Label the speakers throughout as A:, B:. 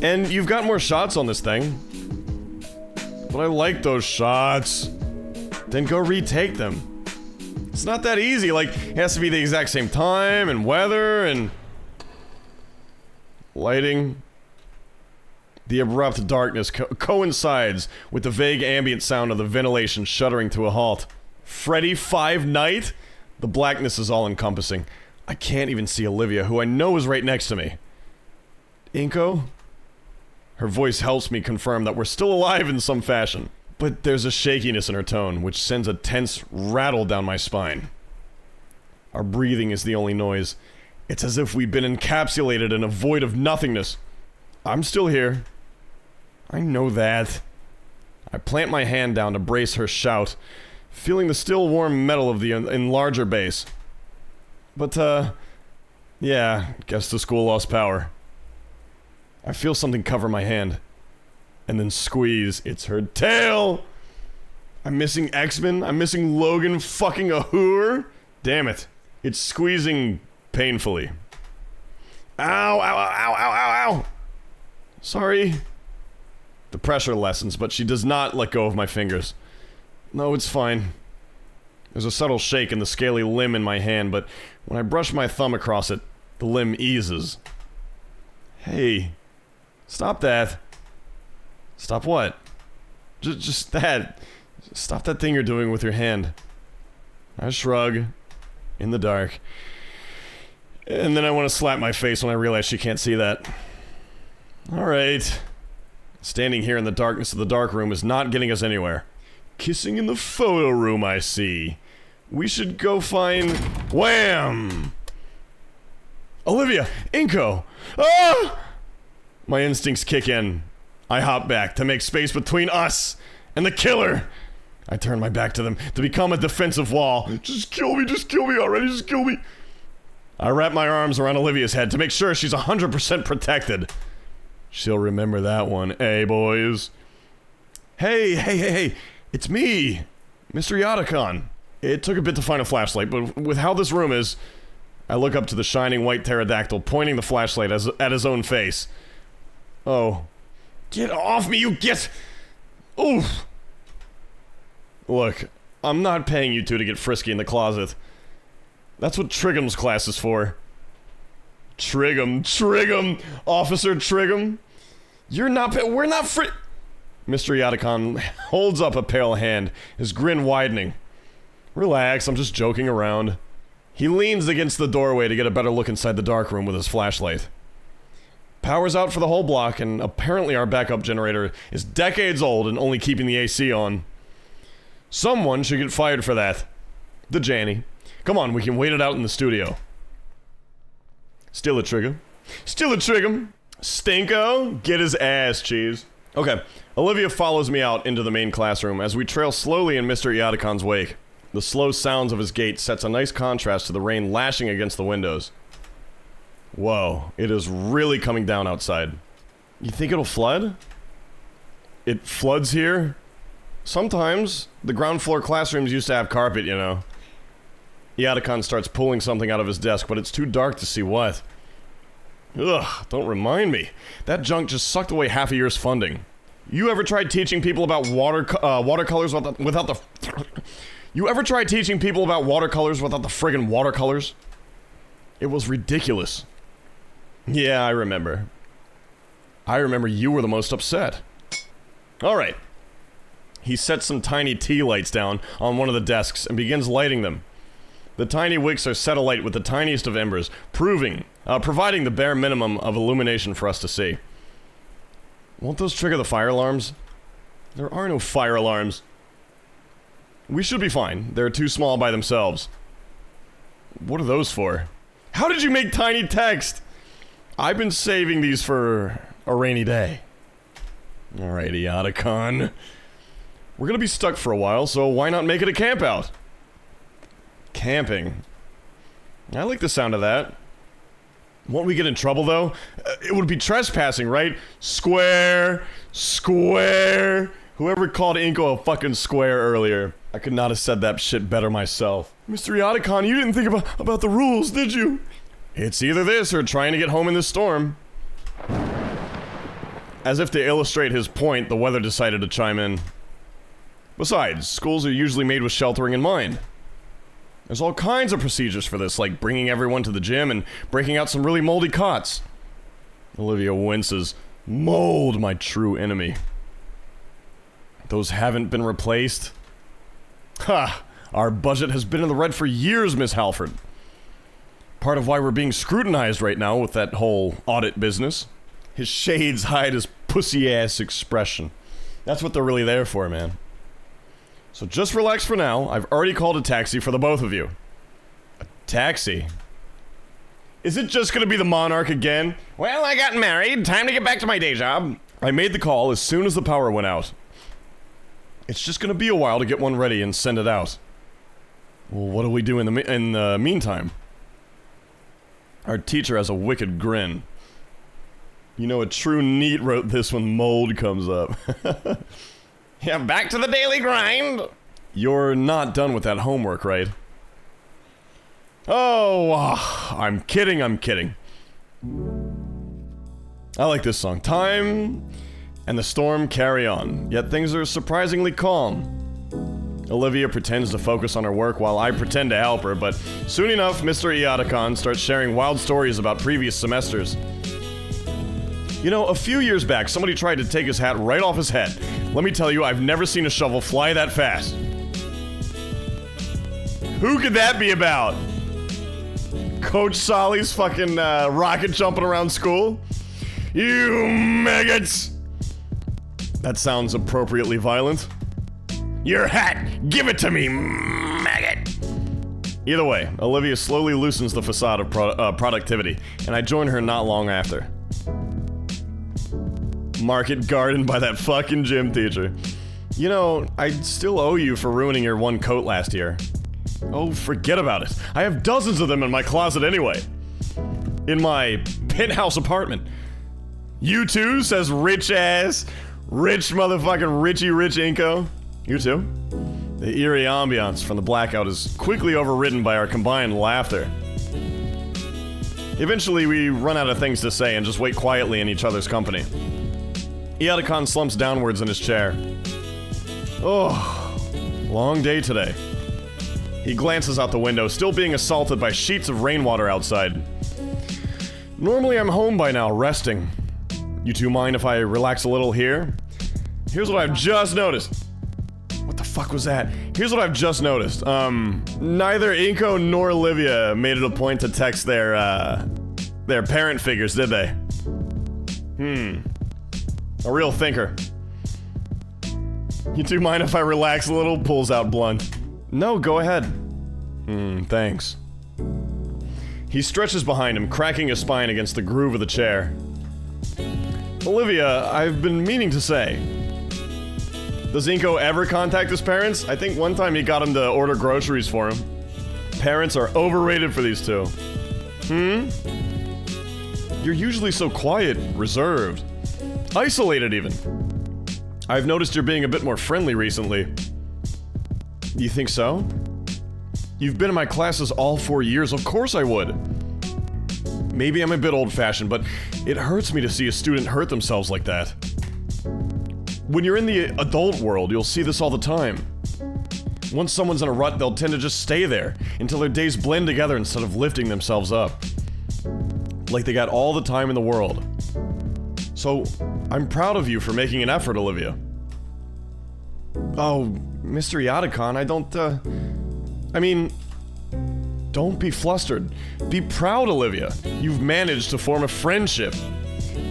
A: And you've got more shots on this thing. But I like those shots. Then go retake them. It's not that easy, like, it has to be the exact same time, and weather, and... lighting. The abrupt darkness coincides with the vague ambient sound of the ventilation shuddering to a halt. Freddy 5 Night? The blackness is all-encompassing. I can't even see Olivia, who I know is right next to me. Inko? Her voice helps me confirm that we're still alive in some fashion. But there's a shakiness in her tone, which sends a tense rattle down my spine. Our breathing is the only noise. It's as if we've been encapsulated in a void of nothingness. I'm still here. I know that. I plant my hand down to brace her shout, feeling the still warm metal of the enlarger base. But, yeah, guess the school lost power. I feel something cover my hand. And then squeeze. It's her tail! I'm missing X-Men. I'm missing Logan fucking Ahur. Damn it. It's squeezing painfully. Ow, ow, ow, ow, ow, ow! Sorry. The pressure lessens, but she does not let go of my fingers. No, it's fine. There's a subtle shake in the scaly limb in my hand, but when I brush my thumb across it, the limb eases. Hey. Stop that. Stop what? Just that. Stop that thing you're doing with your hand. I shrug. In the dark. And then I want to slap my face when I realize she can't see that. Alright. Standing here in the darkness of the dark room is not getting us anywhere. Kissing in the photo room, I see. We should go find... Wham! Olivia! Inko! Ah! My instincts kick in. I hop back to make space between us and the killer. I turn my back to them to become a defensive wall. Just kill me already, just kill me. I wrap my arms around Olivia's head to make sure she's 100% protected. She'll remember that one, eh, boys? Hey, it's me, Mr. Iadakan. It took a bit to find a flashlight, but with how this room is, I look up to the shining white pterodactyl pointing the flashlight at his own face. Oh. Get off me, you get... Oof. Look, I'm not paying you two to get frisky in the closet. That's what Trigham's class is for. Trigham, Officer Trigham. We're not Mr. Iadakan holds up a pale hand, his grin widening. Relax, I'm just joking around. He leans against the doorway to get a better look inside the dark room with his flashlight. Power's out for the whole block, and apparently our backup generator is decades old and only keeping the AC on. Someone should get fired for that. The Janny. Come on, we can wait it out in the studio. Steal a Trigham. Stinko, get his ass, cheese. Okay, Olivia follows me out into the main classroom as we trail slowly in Mr. Iadakan's wake. The slow sounds of his gait sets a nice contrast to the rain lashing against the windows. Whoa, it is really coming down outside. You think it'll flood? It floods here? Sometimes. The ground floor classrooms used to have carpet, you know. Iadakan starts pulling something out of his desk, but it's too dark to see what. Ugh, don't remind me. That junk just sucked away half a year's funding. You ever tried teaching people about watercolors without the... You ever tried teaching people about watercolors without the friggin' watercolors? It was ridiculous. Yeah, I remember. I remember you were the most upset. Alright. He sets some tiny tea lights down on one of the desks and begins lighting them. The tiny wicks are set alight with the tiniest of embers, providing the bare minimum of illumination for us to see. Won't those trigger the fire alarms? There are no fire alarms. We should be fine. They're too small by themselves. What are those for? How did you make tiny text? I've been saving these for a rainy day. Alright, Iadakan. We're gonna be stuck for a while, so why not make it a camp out? Camping. I like the sound of that. Won't we get in trouble, though? It would be trespassing, right? Square! Whoever called Inko a fucking square earlier. I could not have said that shit better myself. Mr. Iadakan, you didn't think about the rules, did you? It's either this or trying to get home in this storm. As if to illustrate his point, the weather decided to chime in. Besides, schools are usually made with sheltering in mind. There's all kinds of procedures for this, like bringing everyone to the gym and breaking out some really moldy cots. Olivia winces. Mold, my true enemy. Those haven't been replaced? Ha! Our budget has been in the red for years, Miss Halford. Part of why we're being scrutinized right now with that whole audit business. His shades hide his pussy-ass expression. That's what they're really there for, man. So just relax for now. I've already called a taxi for the both of you. A taxi? Is it just gonna be the Monarch again? Well, I got married. Time to get back to my day job. I made the call as soon as the power went out. It's just gonna be a while to get one ready and send it out. Well, what do we do in the meantime? Our teacher has a wicked grin. You know, a true NEET wrote this when mold comes up. Yeah, back to the daily grind. You're not done with that homework, right? Oh, I'm kidding. I like this song. Time and the storm carry on, yet things are surprisingly calm. Olivia pretends to focus on her work while I pretend to help her, but soon enough, Mr. Iadakan starts sharing wild stories about previous semesters. You know, a few years back, somebody tried to take his hat right off his head. Let me tell you, I've never seen a shovel fly that fast. Who could that be about? Coach Solly's fucking rocket jumping around school? You maggots! That sounds appropriately violent. Your hat! Give it to me, maggot! Either way, Olivia slowly loosens the facade of productivity, and I join her not long after. Market garden by that fucking gym teacher. You know, I still owe you for ruining your one coat last year. Oh, forget about it. I have dozens of them in my closet anyway. In my penthouse apartment. You too, says rich motherfucking Rich Inko. You too? The eerie ambiance from the blackout is quickly overridden by our combined laughter. Eventually, we run out of things to say and just wait quietly in each other's company. Iadakan slumps downwards in his chair. Oh, long day today. He glances out the window, still being assaulted by sheets of rainwater outside. Normally I'm home by now, resting. You two mind if I relax a little here? Here's what I've just noticed. What the fuck was that? Here's what I've just noticed. Neither Inko nor Olivia made it a point to text their parent figures, did they? A real thinker. You two mind if I relax a little? Pulls out blunt. No, go ahead. Thanks. He stretches behind him, cracking his spine against the groove of the chair. Olivia, I've been meaning to say. Does Inko ever contact his parents? I think one time he got him to order groceries for him. Parents are overrated for these two. You're usually so quiet, reserved. Isolated, even. I've noticed you're being a bit more friendly recently. You think so? You've been in my classes all 4 years, of course I would. Maybe I'm a bit old-fashioned, but it hurts me to see a student hurt themselves like that. When you're in the adult world, you'll see this all the time. Once someone's in a rut, they'll tend to just stay there until their days blend together instead of lifting themselves up. Like they got all the time in the world. So, I'm proud of you for making an effort, Olivia. Oh, Mr. Iadakan, don't be flustered. Be proud, Olivia. You've managed to form a friendship.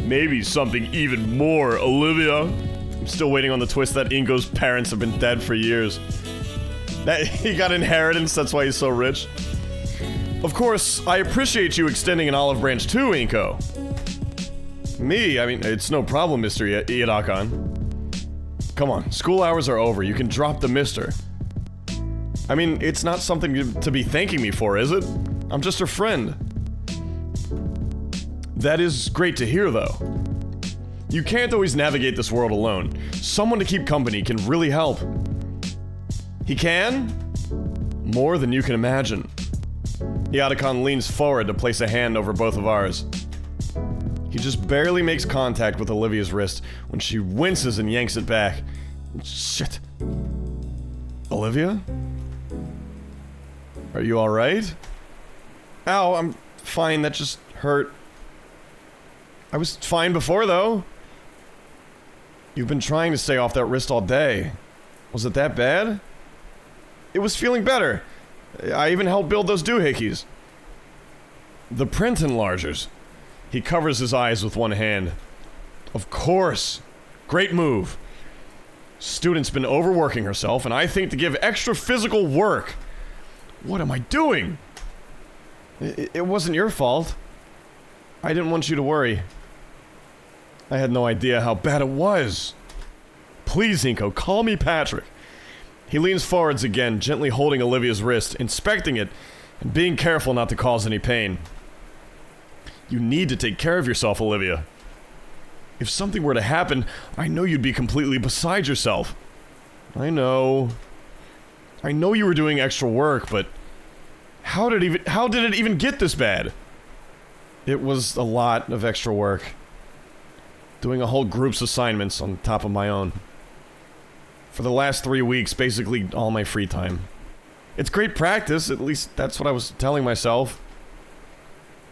A: Maybe something even more, Olivia. I'm still waiting on the twist that Inko's parents have been dead for years. That he got inheritance, that's why he's so rich. Of course, I appreciate you extending an olive branch too, Inko. Me? It's no problem, Mr. Iadakan. Come on, school hours are over. You can drop the mister. It's not something to be thanking me for, is it? I'm just a friend. That is great to hear, though. You can't always navigate this world alone. Someone to keep company can really help. He can? More than you can imagine. Iadakan leans forward to place a hand over both of ours. He just barely makes contact with Olivia's wrist when she winces and yanks it back. Shit. Olivia? Are you alright? Ow, I'm fine, that just hurt. I was fine before, though. You've been trying to stay off that wrist all day. Was it that bad? It was feeling better. I even helped build those doohickeys. The print enlargers. He covers his eyes with one hand. Of course. Great move. Student's been overworking herself, and I think to give extra physical work. What am I doing? It wasn't your fault. I didn't want you to worry. I had no idea how bad it was. Please, Inko, call me Patrick. He leans forwards again, gently holding Olivia's wrist, inspecting it, and being careful not to cause any pain. You need to take care of yourself, Olivia. If something were to happen, I know you'd be completely beside yourself. I know. I know you were doing extra work, but how did it even get this bad? It was a lot of extra work. Doing a whole group's assignments on top of my own. For the last 3 weeks, basically all my free time. It's great practice, at least that's what I was telling myself.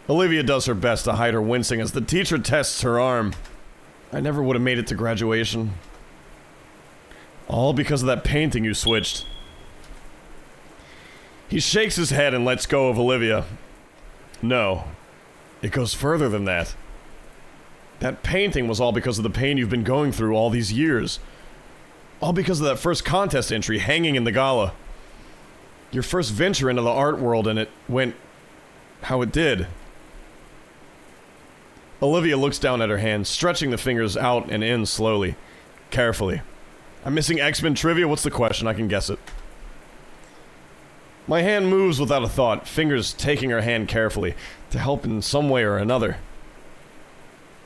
A: Olivia does her best to hide her wincing as the teacher tests her arm. I never would have made it to graduation. All because of that painting you switched. He shakes his head and lets go of Olivia. No. It goes further than that. That painting was all because of the pain you've been going through all these years. All because of that first contest entry hanging in the gala. Your first venture into the art world, and it went how it did. Olivia looks down at her hand, stretching the fingers out and in slowly. Carefully. I'm missing X-Men trivia? What's the question? I can guess it. My hand moves without a thought, fingers taking her hand carefully, to help in some way or another.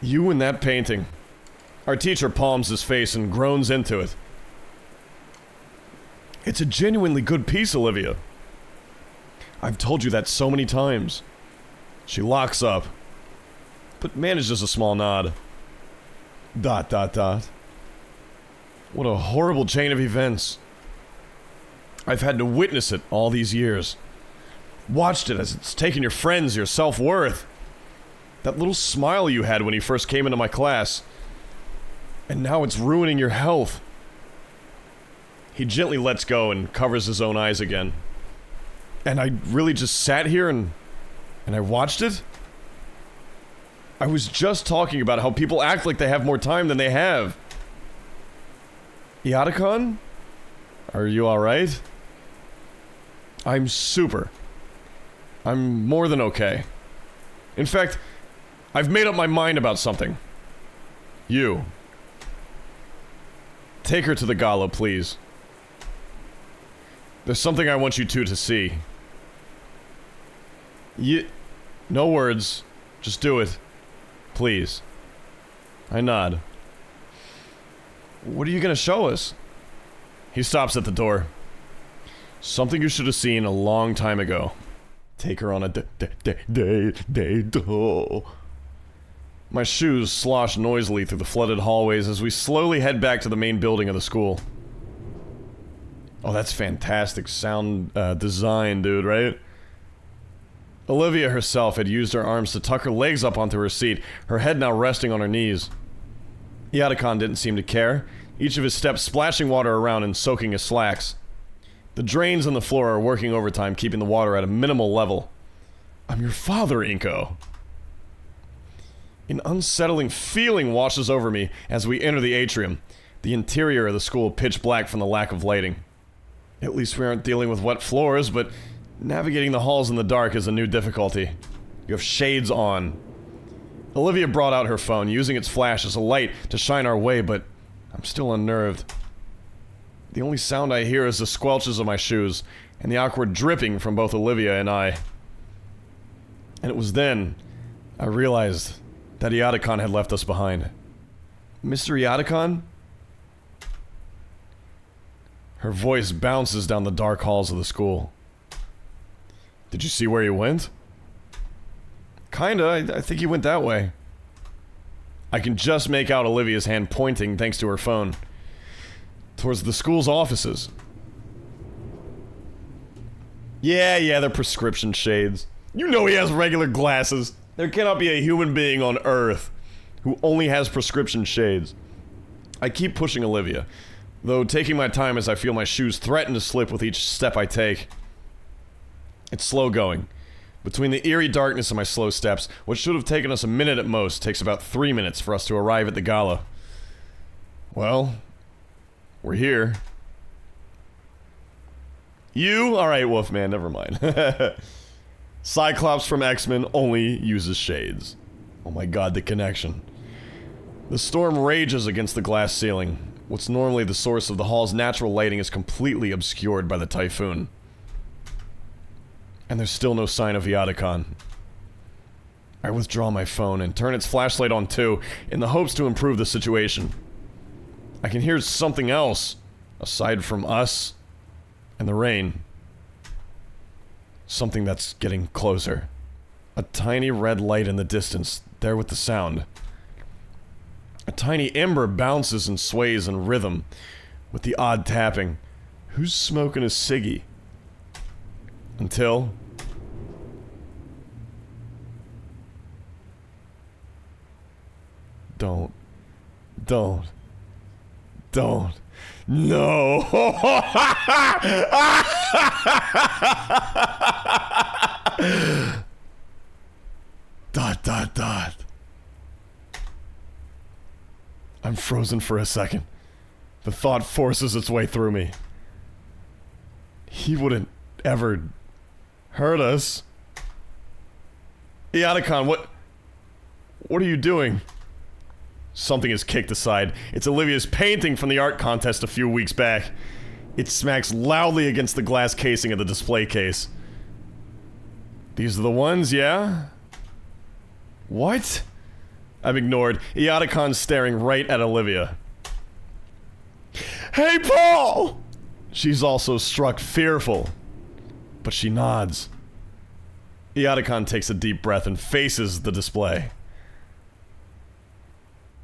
A: You and that painting. Our teacher palms his face and groans into it. It's a genuinely good piece, Olivia. I've told you that so many times. She locks up, but manages a small nod. ... What a horrible chain of events. I've had to witness it all these years. Watched it as it's taken your friends, your self-worth. That little smile you had when you first came into my class. And now it's ruining your health. He gently lets go and covers his own eyes again. And I really just sat here and I watched it? I was just talking about how people act like they have more time than they have. Iadakan? Are you alright? I'm super. I'm more than okay. In fact, I've made up my mind about something. You. Take her to the gala, please. There's something I want you two to see. No words. Just do it. Please. I nod. What are you gonna show us? He stops at the door. Something you should have seen a long time ago. Take her on a date. My shoes slosh noisily through the flooded hallways as we slowly head back to the main building of the school. Oh, that's fantastic sound design, dude, right? Olivia herself had used her arms to tuck her legs up onto her seat, her head now resting on her knees. Iadakan didn't seem to care, each of his steps splashing water around and soaking his slacks. The drains on the floor are working overtime, keeping the water at a minimal level. I'm your father, Inko. An unsettling feeling washes over me as we enter the atrium, the interior of the school pitch black from the lack of lighting. At least we aren't dealing with wet floors, but navigating the halls in the dark is a new difficulty. You have shades on. Olivia brought out her phone, using its flash as a light to shine our way, but I'm still unnerved. The only sound I hear is the squelches of my shoes, and the awkward dripping from both Olivia and I. And it was then I realized that Iadakan had left us behind. Mr. Iadakan? Her voice bounces down the dark halls of the school. Did you see where he went? Kinda, I think he went that way. I can just make out Olivia's hand pointing thanks to her phone. Towards the school's offices. Yeah, they're prescription shades. You know he has regular glasses. There cannot be a human being on Earth who only has prescription shades. I keep pushing Olivia, though taking my time as I feel my shoes threaten to slip with each step I take. It's slow going. Between the eerie darkness of my slow steps, what should have taken us a minute at most takes about 3 minutes for us to arrive at the gala. Well, we're here. You? Alright, Wolfman, never mind. Cyclops from X-Men only uses shades. Oh my god, the connection. The storm rages against the glass ceiling. What's normally the source of the hall's natural lighting is completely obscured by the typhoon. And there's still no sign of Iadakan. I withdraw my phone and turn its flashlight on too, in the hopes to improve the situation. I can hear something else, aside from us and the rain. Something that's getting closer. A tiny red light in the distance, there with the sound. A tiny ember bounces and sways in rhythm, with the odd tapping. Who's smoking a ciggy? Until... Don't. No! Dot. I'm frozen for a second. The thought forces its way through me. He wouldn't ever hurt us. Iadakan, what are you doing? Something is kicked aside. It's Olivia's painting from the art contest a few weeks back. It smacks loudly against the glass casing of the display case. These are the ones, yeah? What? I'm ignored. Iadakan's staring right at Olivia. Hey, Paul! She's also struck fearful. But she nods. Iadakan takes a deep breath and faces the display.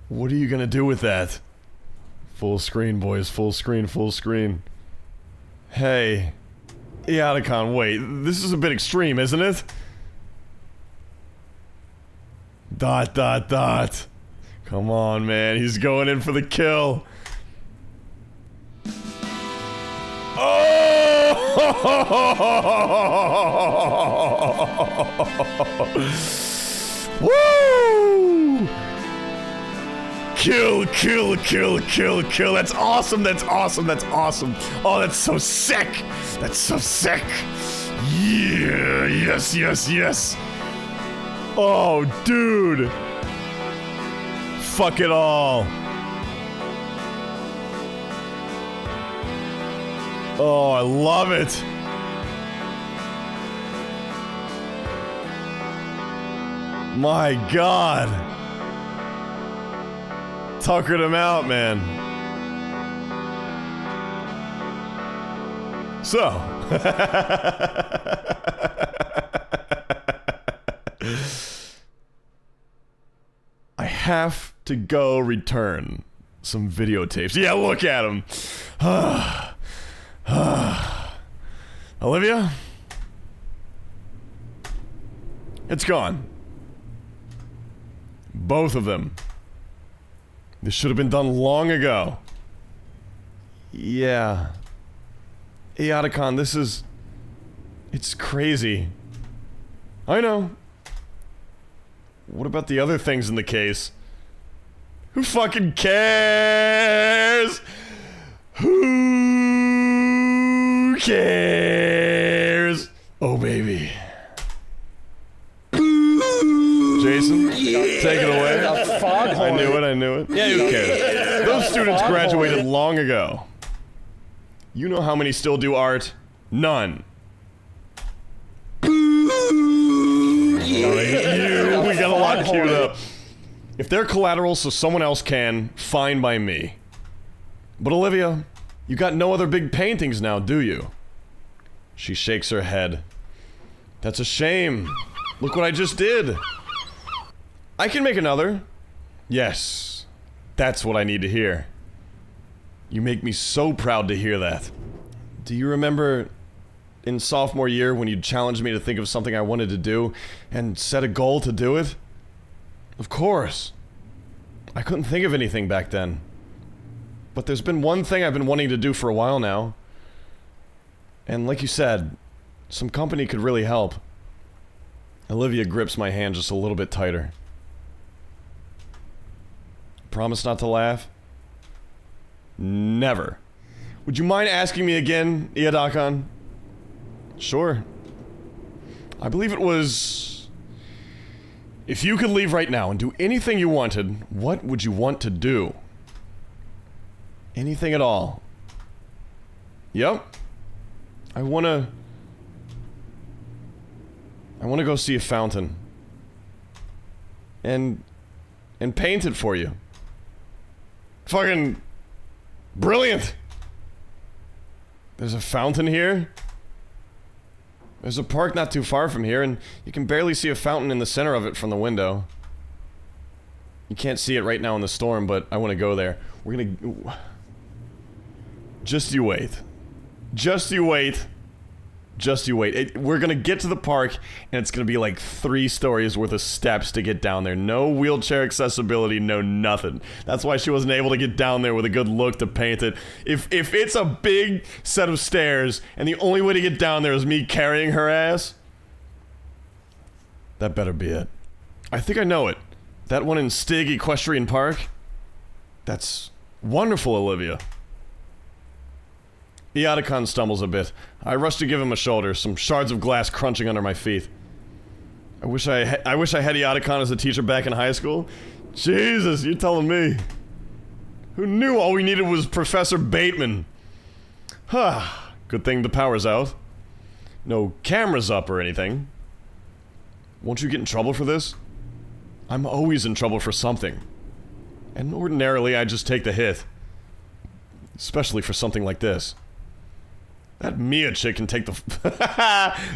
A: What are you gonna do with that? Full screen, boys. Full screen. Hey. Iadakan, wait. This is a bit extreme, isn't it? Dot. Come on, man. He's going in for the kill. Oh! Woo! Kill. That's awesome. Oh, that's so sick. Yeah, yes. Oh, dude. Fuck it all. Oh, I love it. My God. Tuckered him out, man. So. I have to go return some videotapes. Yeah, look at him. Olivia? It's gone. Both of them. This should have been done long ago. Yeah. Iadakan, this is... It's crazy. I know. What about the other things in the case? Who fucking cares? Who cares? Oh, baby. Jason, take it away. I knew it. Yeah, who cares? Those students graduated long ago. You know how many still do art? None. We got a lot queued up. If they're collateral so someone else can, fine by me. But Olivia, you got no other big paintings now, do you? She shakes her head. That's a shame. Look what I just did. I can make another. Yes, that's what I need to hear. You make me so proud to hear that. Do you remember in sophomore year when you challenged me to think of something I wanted to do and set a goal to do it? Of course. I couldn't think of anything back then. But there's been one thing I've been wanting to do for a while now. And like you said, some company could really help. Olivia grips my hand just a little bit tighter. Promise not to laugh? Never. Would you mind asking me again, Iadakan? Sure. I believe it was... If you could leave right now and do anything you wanted, what would you want to do? Anything at all. Yep. I wanna go see a fountain. And paint it for you. Fucking brilliant! There's a fountain here. There's a park not too far from here, and you can barely see a fountain in the center of it from the window. You can't see it right now in the storm, but I want to go there. We're gonna... Just you wait. Just you wait. Just you wait. We're gonna get to the park, and it's gonna be like 3 stories worth of steps to get down there. No wheelchair accessibility, no nothing. That's why she wasn't able to get down there with a good look to paint it. If it's a big set of stairs, and the only way to get down there is me carrying her ass, that better be it. I think I know it. That one in Stig Equestrian Park? That's wonderful, Olivia. Iadakan stumbles a bit. I rush to give him a shoulder, some shards of glass crunching under my feet. I wish I had Iadakan as a teacher back in high school. Jesus, you're telling me. Who knew all we needed was Professor Bateman? Huh. Good thing the power's out. No cameras up or anything. Won't you get in trouble for this? I'm always in trouble for something. And ordinarily I just take the hit. Especially for something like this. That Mia chick can take the...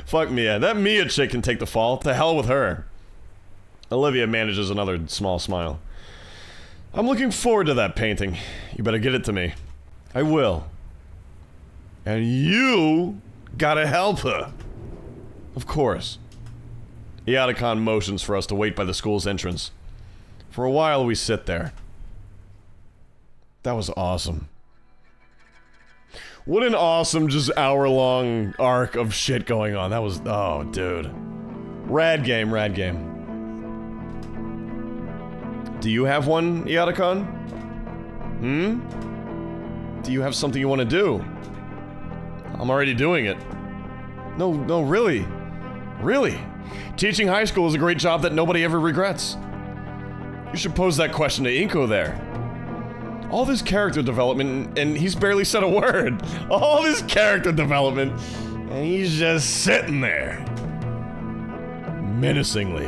A: Fuck Mia. That Mia chick can take the fall. To hell with her. Olivia manages another small smile. I'm looking forward to that painting. You better get it to me. I will. And you gotta help her. Of course. Iadakan motions for us to wait by the school's entrance. For a while we sit there. That was awesome. What an awesome, just hour-long arc of shit going on. That was... Oh, dude. Rad game, rad game. Do you have one, Iadakan? Do you have something you want to do? I'm already doing it. No, really. Really. Teaching high school is a great job that nobody ever regrets. You should pose that question to Inko there. All this character development, and he's barely said a word. All this character development, and he's just sitting there. Menacingly.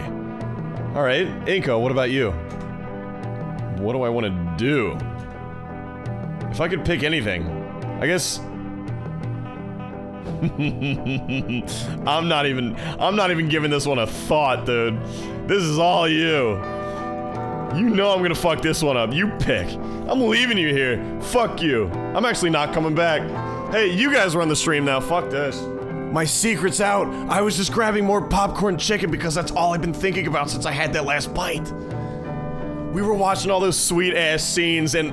A: Alright, Inko, what about you? What do I want to do? If I could pick anything, I guess... I'm not even giving this one a thought, dude. This is all you. You know I'm gonna fuck this one up. You pick. I'm leaving you here. Fuck you. I'm actually not coming back. Hey, you guys run the stream now. Fuck this. My secret's out. I was just grabbing more popcorn chicken because that's all I've been thinking about since I had that last bite. We were watching all those sweet-ass scenes, and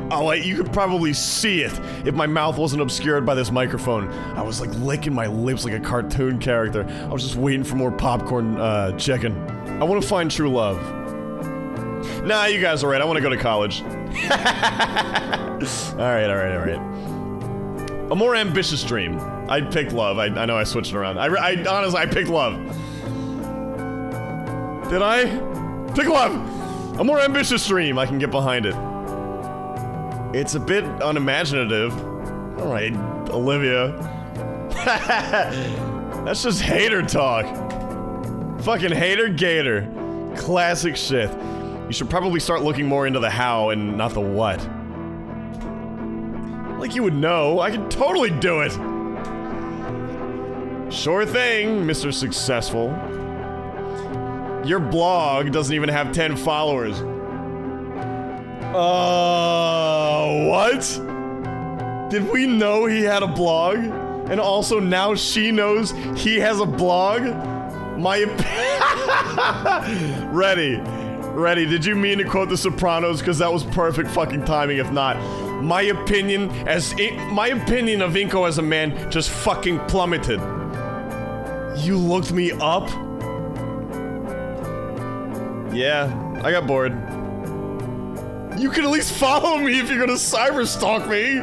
A: you could probably see it if my mouth wasn't obscured by this microphone. I was like licking my lips like a cartoon character. I was just waiting for more popcorn chicken. I want to find true love. Nah, you guys are right. I want to go to college. Alright. A more ambitious dream. I picked love. I know I switched it around. I honestly, I picked love. Did I? Pick love! A more ambitious dream. I can get behind it. It's a bit unimaginative. Alright, Olivia. That's just hater talk. Fucking hater gator. Classic shit. You should probably start looking more into the how and not the what. Like you would know, I could totally do it! Sure thing, Mr. Successful. Your blog doesn't even have 10 followers. What? Did we know he had a blog? And also now she knows he has a blog? Ready, did you mean to quote The Sopranos? Because that was perfect fucking timing, if not. My opinion of Inko as a man just fucking plummeted. You looked me up? Yeah, I got bored. You can at least follow me if you're gonna cyberstalk me.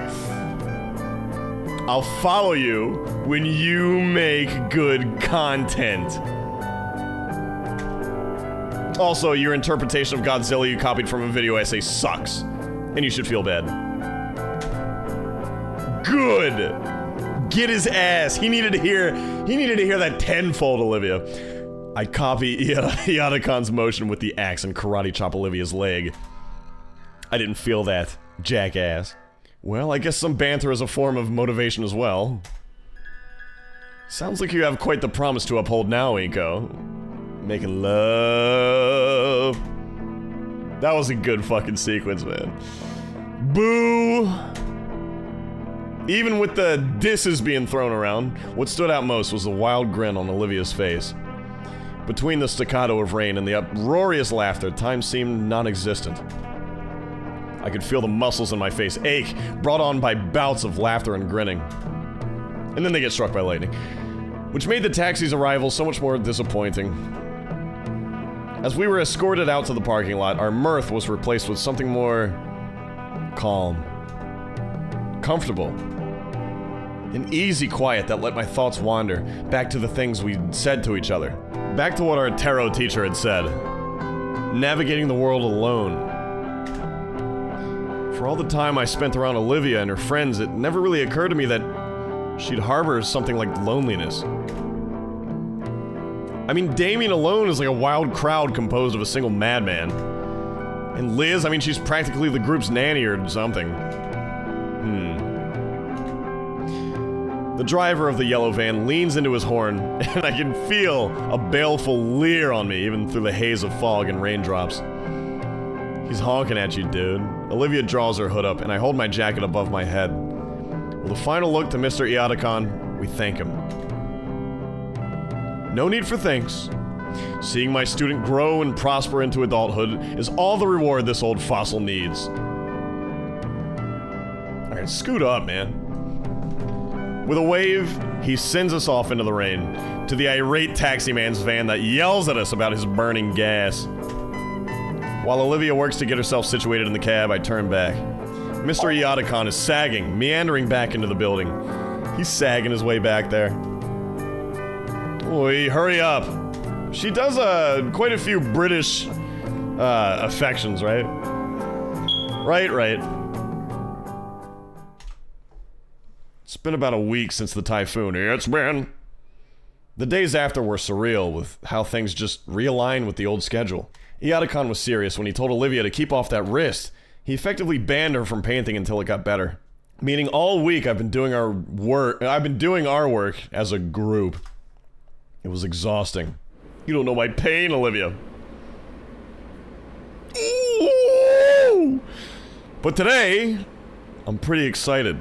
A: I'll follow you when you make good content. Also, your interpretation of Godzilla you copied from a video essay sucks. And you should feel bad. Good! Get his ass! He needed to hear that tenfold, Olivia. I copy Iadakan's motion with the axe and karate chop Olivia's leg. I didn't feel that, jackass. Well, I guess some banter is a form of motivation as well. Sounds like you have quite the promise to uphold now, Inko. Making love. That was a good fucking sequence, man. Boo! Even with the disses being thrown around, what stood out most was the wild grin on Olivia's face. Between the staccato of rain and the uproarious laughter, time seemed non-existent. I could feel the muscles in my face ache, brought on by bouts of laughter and grinning. And then they get struck by lightning, which made the taxi's arrival so much more disappointing. As we were escorted out to the parking lot, our mirth was replaced with something more calm, comfortable, an easy quiet that let my thoughts wander back to the things we'd said to each other, back to what our tarot teacher had said, navigating the world alone. For all the time I spent around Olivia and her friends, it never really occurred to me that she'd harbor something like loneliness. I mean, Damien alone is like a wild crowd composed of a single madman. And Liz, I mean, she's practically the group's nanny or something. The driver of the yellow van leans into his horn, and I can feel a baleful leer on me even through the haze of fog and raindrops. He's honking at you, dude. Olivia draws her hood up, and I hold my jacket above my head. With a final look to Mr. Iadakan, we thank him. No need for thanks. Seeing my student grow and prosper into adulthood is all the reward this old fossil needs. Alright, scoot up, man. With a wave, he sends us off into the rain, to the irate taxi man's van that yells at us about his burning gas. While Olivia works to get herself situated in the cab, I turn back. Mr. Iadakan is sagging, meandering back into the building. He's sagging his way back there. Oi, hurry up. She does quite a few British affections, right? Right. It's been about a week since the typhoon. It's been. The days after were surreal, with how things just realign with the old schedule. Iadakan was serious when he told Olivia to keep off that wrist. He effectively banned her from painting until it got better. Meaning all week I've been doing our work as a group. It was exhausting. You don't know my pain, Olivia. Ooh! But today, I'm pretty excited.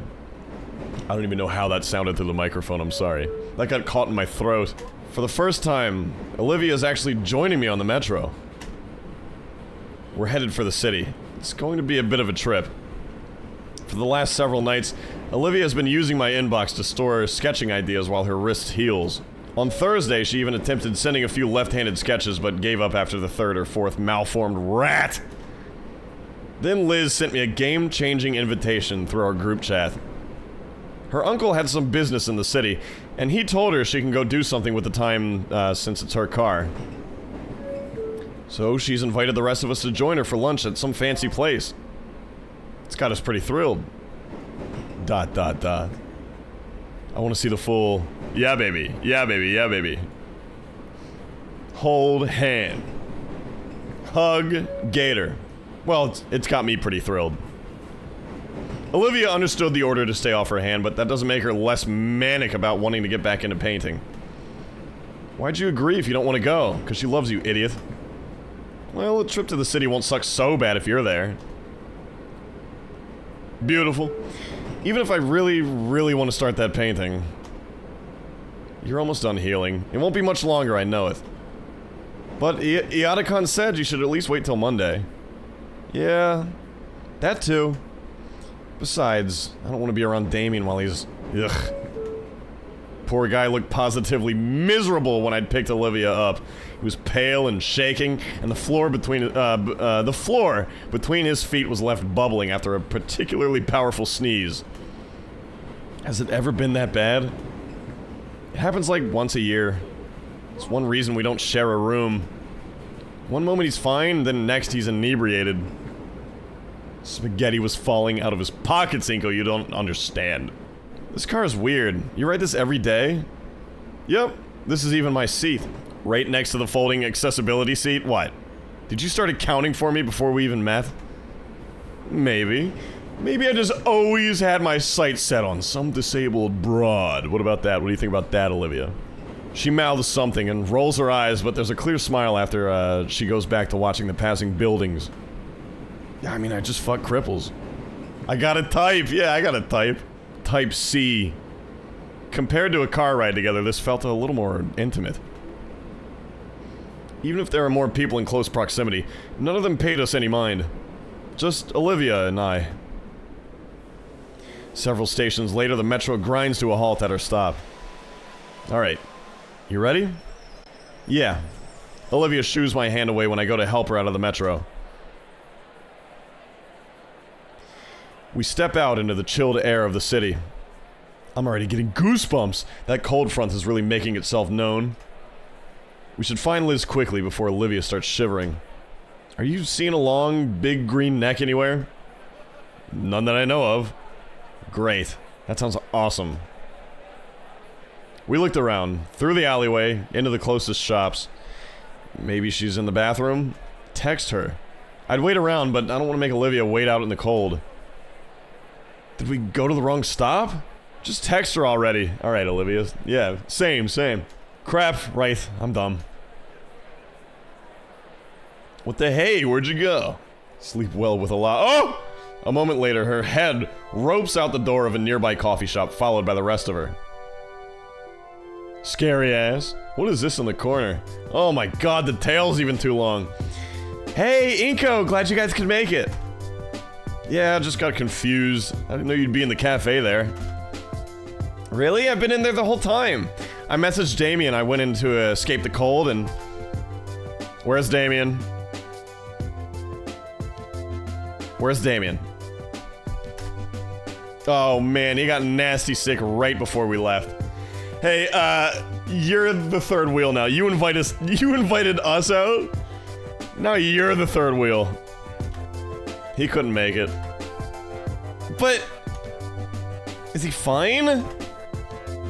A: I don't even know how that sounded through the microphone, I'm sorry. That got caught in my throat. For the first time, Olivia is actually joining me on the metro. We're headed for the city. It's going to be a bit of a trip. For the last several nights, Olivia has been using my inbox to store sketching ideas while her wrist heals. On Thursday, she even attempted sending a few left-handed sketches, but gave up after the third or fourth malformed rat. Then Liz sent me a game-changing invitation through our group chat. Her uncle had some business in the city, and he told her she can go do something with the time, since it's her car. So she's invited the rest of us to join her for lunch at some fancy place. It's got us pretty thrilled. ... I want to see the full, yeah baby, yeah baby, yeah baby. Hold hand. Hug Gator. Well, it's got me pretty thrilled. Olivia understood the order to stay off her hand, but that doesn't make her less manic about wanting to get back into painting. Why'd you agree if you don't want to go? Because she loves you, idiot. Well, a trip to the city won't suck so bad if you're there. Beautiful. Even if I really, really want to start that painting, you're almost done healing. It won't be much longer, I know it. But Iadakan said you should at least wait till Monday. Yeah, that too. Besides, I don't want to be around Damien while he's... Ugh. Poor guy looked positively miserable when I'd picked Olivia up. He was pale and shaking, and the floor between his feet was left bubbling after a particularly powerful sneeze. Has it ever been that bad? It happens like once a year. It's one reason we don't share a room. One moment he's fine, then next he's inebriated. Spaghetti was falling out of his pockets, Inko, you don't understand. This car is weird. You ride this every day? Yep, this is even my seat. Right next to the folding accessibility seat. What? Did you start accounting for me before we even met? Maybe. Maybe I just always had my sights set on some disabled broad. What about that? What do you think about that, Olivia? She mouths something and rolls her eyes, but there's a clear smile after she goes back to watching the passing buildings. Yeah, I mean, I just fuck cripples. I gotta type. Yeah, I gotta type. Type C. Compared to a car ride together, this felt a little more intimate. Even if there are more people in close proximity, none of them paid us any mind. Just Olivia and I. Several stations later, the metro grinds to a halt at our stop. Alright. You ready? Yeah. Olivia shoos my hand away when I go to help her out of the metro. We step out into the chilled air of the city. I'm already getting goosebumps. That cold front is really making itself known. We should find Liz quickly before Olivia starts shivering. Are you seeing a long, big green neck anywhere? None that I know of. Great. That sounds awesome. We looked around, through the alleyway, into the closest shops. Maybe she's in the bathroom? Text her. I'd wait around, but I don't want to make Olivia wait out in the cold. Did we go to the wrong stop? Just text her already. Alright, Olivia. Yeah, same. Crap, right, I'm dumb. What the hey, where'd you go? Sleep well with a lot. Oh! A moment later, her head ropes out the door of a nearby coffee shop, followed by the rest of her. Scary ass. What is this in the corner? Oh my god, the tail's even too long. Hey, Inko, glad you guys could make it. Yeah, I just got confused. I didn't know you'd be in the cafe there. Really? I've been in there the whole time. I messaged Damien. I went in to escape the cold and... Where's Damien? Where's Damien? Oh man, he got nasty sick right before we left. Hey, you're the third wheel now. You invited us out? Now you're the third wheel. He couldn't make it. But... is he fine?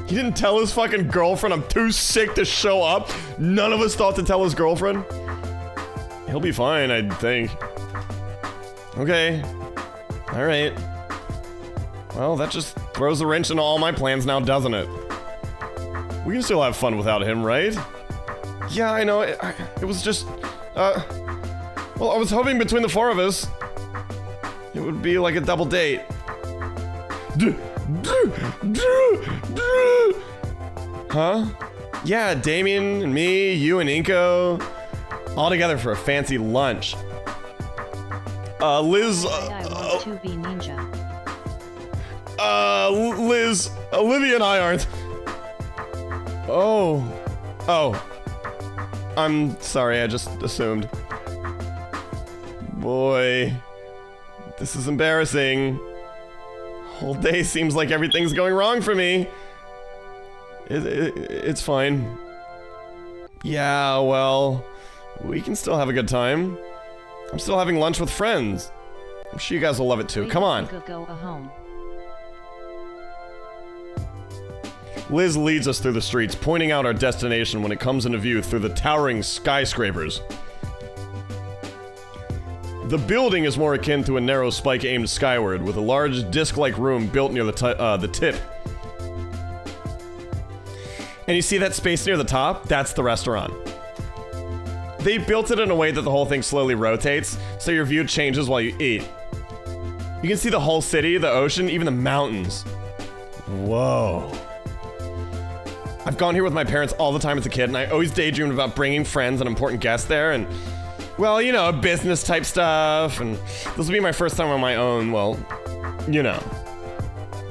A: He didn't tell his fucking girlfriend I'm too sick to show up? None of us thought to tell his girlfriend? He'll be fine, I think. Okay. Alright. Well, that just throws a wrench into all my plans now, doesn't it? We can still have fun without him, right? Yeah, I know. It was just... well, I was hoping between the four of us, it would be like a double date. Huh? Yeah, Damien and me, you and Inko, all together for a fancy lunch. Liz,
B: I want to be ninja.
A: Liz, Olivia and I aren't. Oh. I'm sorry, I just assumed. Boy, this is embarrassing. Whole day seems like everything's going wrong for me. It's fine. Yeah, well, we can still have a good time. I'm still having lunch with friends. I'm sure you guys will love it too. Come on.
B: Go home.
A: Liz leads us through the streets, pointing out our destination when it comes into view through the towering skyscrapers. The building is more akin to a narrow spike aimed skyward, with a large disc-like room built near the tip. And you see that space near the top? That's the restaurant. They built it in a way that the whole thing slowly rotates, so your view changes while you eat. You can see the whole city, the ocean, even the mountains. Whoa. I've gone here with my parents all the time as a kid, and I always daydreamed about bringing friends and important guests there, and, well, you know, business type stuff, and this will be my first time on my own, well, you know.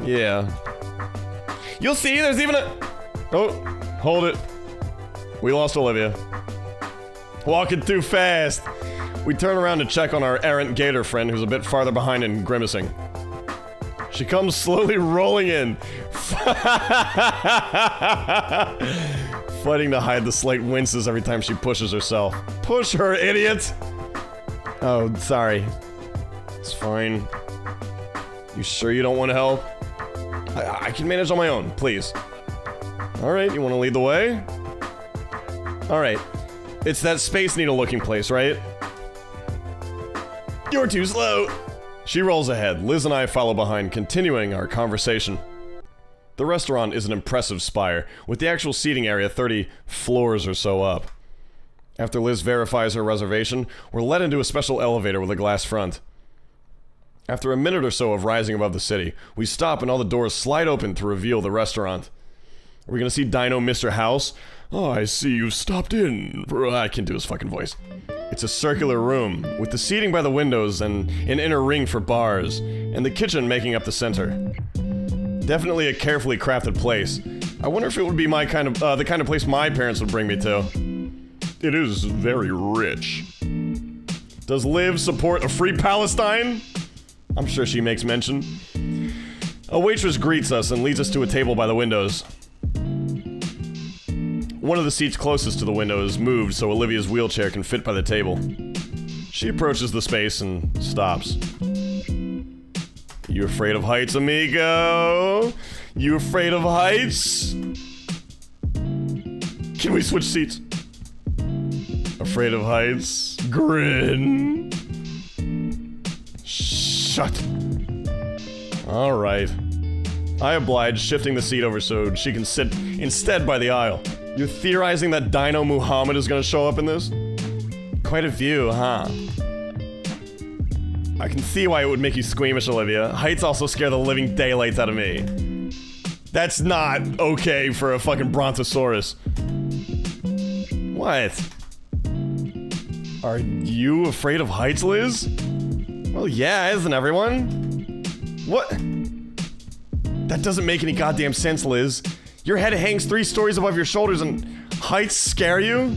A: Yeah. You'll see, there's even a... Oh, hold it. We lost Olivia. Walking too fast. We turn around to check on our errant Gator friend who's a bit farther behind and grimacing. She comes slowly rolling in. Fighting to hide the slight winces every time she pushes herself. Push her, idiot! Oh, sorry. It's fine. You sure you don't want to help? I can manage on my own, please. Alright, you want to lead the way? Alright. It's that Space Needle looking place, right? You're too slow! She rolls ahead. Liz and I follow behind, continuing our conversation. The restaurant is an impressive spire, with the actual seating area 30 floors or so up. After Liz verifies her reservation, we're led into a special elevator with a glass front. After a minute or so of rising above the city, we stop and all the doors slide open to reveal the restaurant. Are we gonna see Dino Mr. House? Oh, I see you've stopped in. I can't do his fucking voice. It's a circular room, with the seating by the windows and an inner ring for bars, and the kitchen making up the center. Definitely a carefully crafted place. I wonder if it would be my kind of, the kind of place my parents would bring me to. It is very rich. Does Liv support a free Palestine? I'm sure she makes mention. A waitress greets us and leads us to a table by the windows. One of the seats closest to the window is moved so Olivia's wheelchair can fit by the table. She approaches the space and stops. You afraid of heights, amigo? You afraid of heights? Can we switch seats? Afraid of heights? Grin. Shut. Alright. I oblige, shifting the seat over so she can sit instead by the aisle. You're theorizing that Dino Muhammad is gonna show up in this? Quite a view, huh? I can see why it would make you squeamish, Olivia. Heights also scare the living daylights out of me. That's not okay for a fucking brontosaurus. What? Are you afraid of heights, Liz? Well, yeah, isn't everyone? What? That doesn't make any goddamn sense, Liz. Your head hangs 3 stories above your shoulders and heights scare you?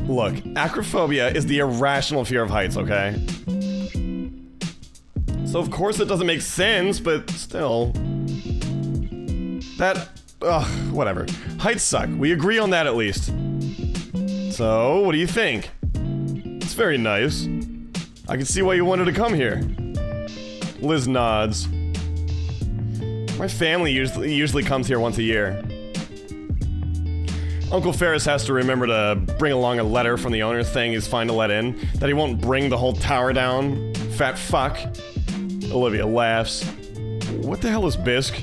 A: Look, acrophobia is the irrational fear of heights, okay? So of course it doesn't make sense, but still. Whatever. Heights suck. We agree on that at least. So, what do you think? It's very nice. I can see why you wanted to come here. Liz nods. My family usually comes here once a year. Uncle Ferris has to remember to bring along a letter from the owner saying he's fine to let in, that he won't bring the whole tower down. Fat fuck. Olivia laughs. What the hell is bisque?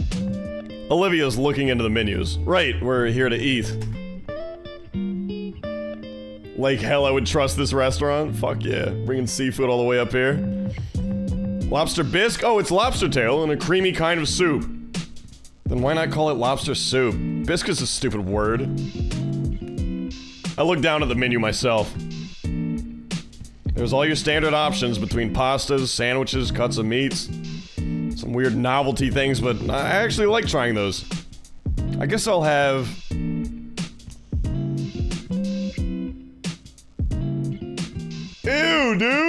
A: Olivia's looking into the menus. Right, we're here to eat. Like hell I would trust this restaurant? Fuck yeah. Bringing seafood all the way up here. Lobster bisque? Oh, it's lobster tail in a creamy kind of soup. Then why not call it lobster soup? Bisque is a stupid word. I look down at the menu myself. There's all your standard options between pastas, sandwiches, cuts of meats. Some weird novelty things, but I actually like trying those. I guess I'll have... Ew, dude!